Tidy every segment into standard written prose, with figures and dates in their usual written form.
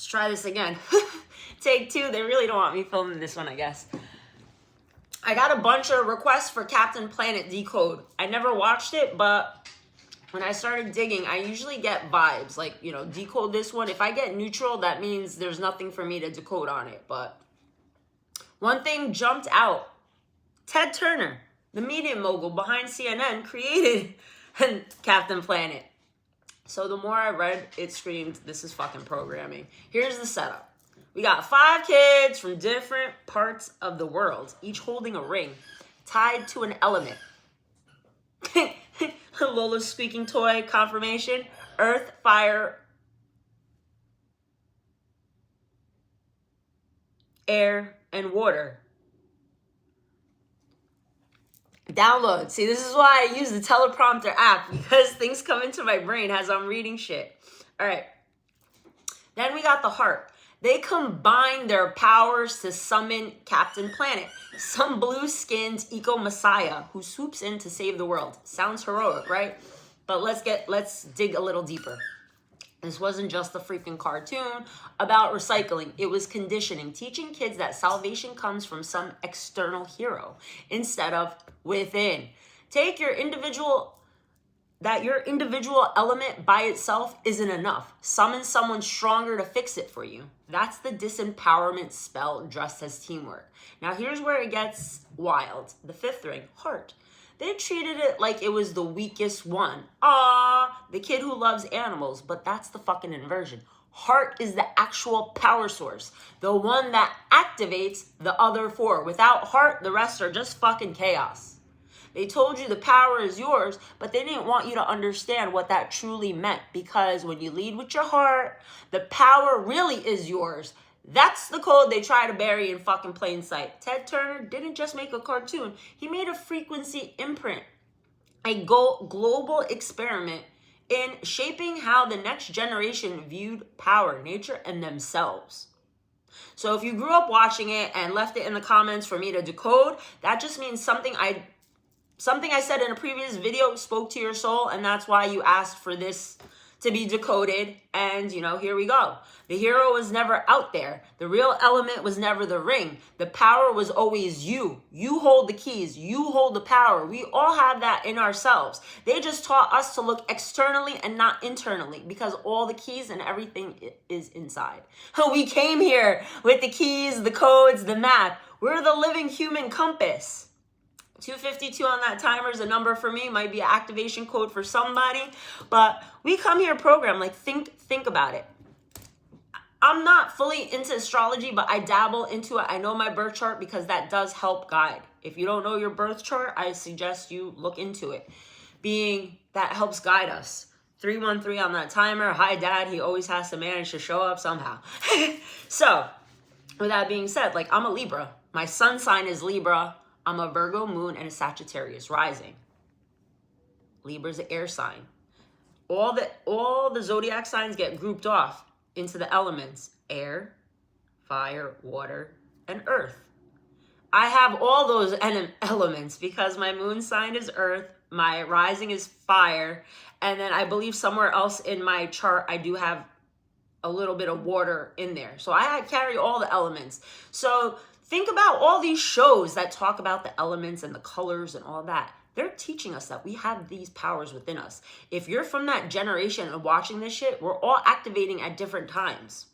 Let's try this again. Take two. They really don't want me filming this one, I guess. I got a bunch of requests for Captain Planet Decode. I never watched it, but when I started digging, I usually get vibes. Like, you know, decode this one. If I get neutral, that means there's nothing for me to decode on it. But one thing jumped out. Ted Turner, the media mogul behind CNN, created Captain Planet. So the more I read, it screamed, this is fucking programming. Here's the setup. We got 5 kids from different parts of the world, each holding a ring tied to an element. Lola's squeaking toy confirmation. Earth, fire, air, and water. Download. See, this is why I use the teleprompter app, because things come into my brain as I'm reading shit. All right. Then we got the heart. They combine their powers to summon Captain Planet, some blue-skinned eco-messiah who swoops in to save the world. Sounds heroic, right? But let's dig a little deeper. This wasn't just a freaking cartoon about recycling. It was conditioning, teaching kids that salvation comes from some external hero instead of within. Take your individual element by itself isn't enough. Summon someone stronger to fix it for you. That's the disempowerment spell dressed as teamwork. Now here's where it gets wild. The 5th ring, heart. They treated it like it was the weakest one. The kid who loves animals, but that's the fucking inversion. Heart is the actual power source, the one that activates the other 4. Without heart, the rest are just fucking chaos. They told you the power is yours, but they didn't want you to understand what that truly meant, because when you lead with your heart, the power really is yours. That's the code they try to bury in fucking plain sight. Ted Turner didn't just make a cartoon. He made a frequency imprint, a global experiment in shaping how the next generation viewed power, nature, and themselves. So if you grew up watching it and left it in the comments for me to decode, that just means something I said in a previous video spoke to your soul, and that's why you asked for this to be decoded. And, you know, here we go. The hero was never out there. The real element was never the ring. The power was always you. You hold the keys. You hold the power. We all have that in ourselves. They just taught us to look externally and not internally, because all the keys and everything is inside. We came here with the keys, the codes, the math. We're the living human compass. 252 on that timer is a number for me. Might be an activation code for somebody. But we come here programmed. Like, think about it. I'm not fully into astrology, but I dabble into it. I know my birth chart because that does help guide. If you don't know your birth chart, I suggest you look into it, being that helps guide us. 313 on that timer. Hi, Dad. He always has to manage to show up somehow. So, with that being said, like, I'm a Libra. My sun sign is Libra. I'm a Virgo moon and a Sagittarius rising. Libra's an air sign. All the zodiac signs get grouped off into the elements: air, fire, water, and earth. I have all those elements because my moon sign is earth, my rising is fire, and then I believe somewhere else in my chart I do have a little bit of water in there. So I carry all the elements. So think about all these shows that talk about the elements and the colors and all that. They're teaching us that we have these powers within us. If you're from that generation and watching this shit, we're all activating at different times.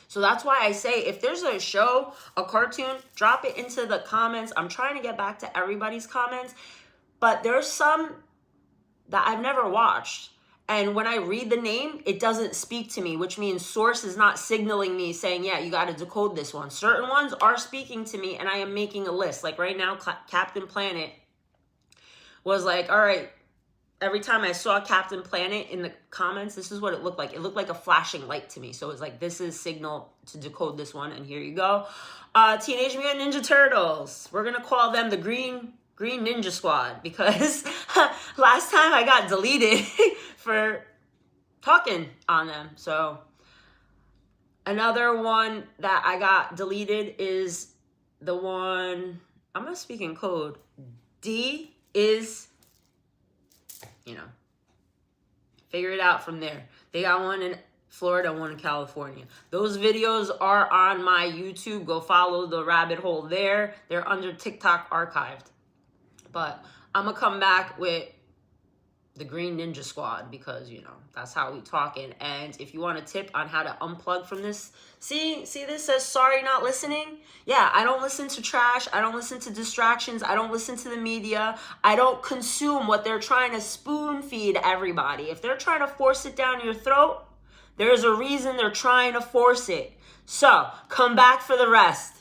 So that's why I say, if there's a show, a cartoon, drop it into the comments. I'm trying to get back to everybody's comments, but there's some that I've never watched. And when I read the name, it doesn't speak to me, which means source is not signaling me saying, yeah, you got to decode this one. Certain ones are speaking to me, and I am making a list. Like right now, Captain Planet was like, all right, every time I saw Captain Planet in the comments, this is what it looked like. It looked like a flashing light to me. So it's like, this is signal to decode this one. And here you go. Teenage Mutant Ninja Turtles. We're going to call them the Green Ninja Squad, because last time I got deleted for talking on them. So another one that I got deleted is the one, I'm going to speak in code. D is, you know, figure it out from there. They got one in Florida, one in California. Those videos are on my YouTube. Go follow the rabbit hole there. They're under TikTok archived. But I'm going to come back with the Green Ninja Squad because, you know, that's how we talking. And if you want a tip on how to unplug from this, see this says sorry not listening. Yeah, I don't listen to trash. I don't listen to distractions. I don't listen to the media. I don't consume what they're trying to spoon feed everybody. If they're trying to force it down your throat, there's a reason they're trying to force it. So come back for the rest.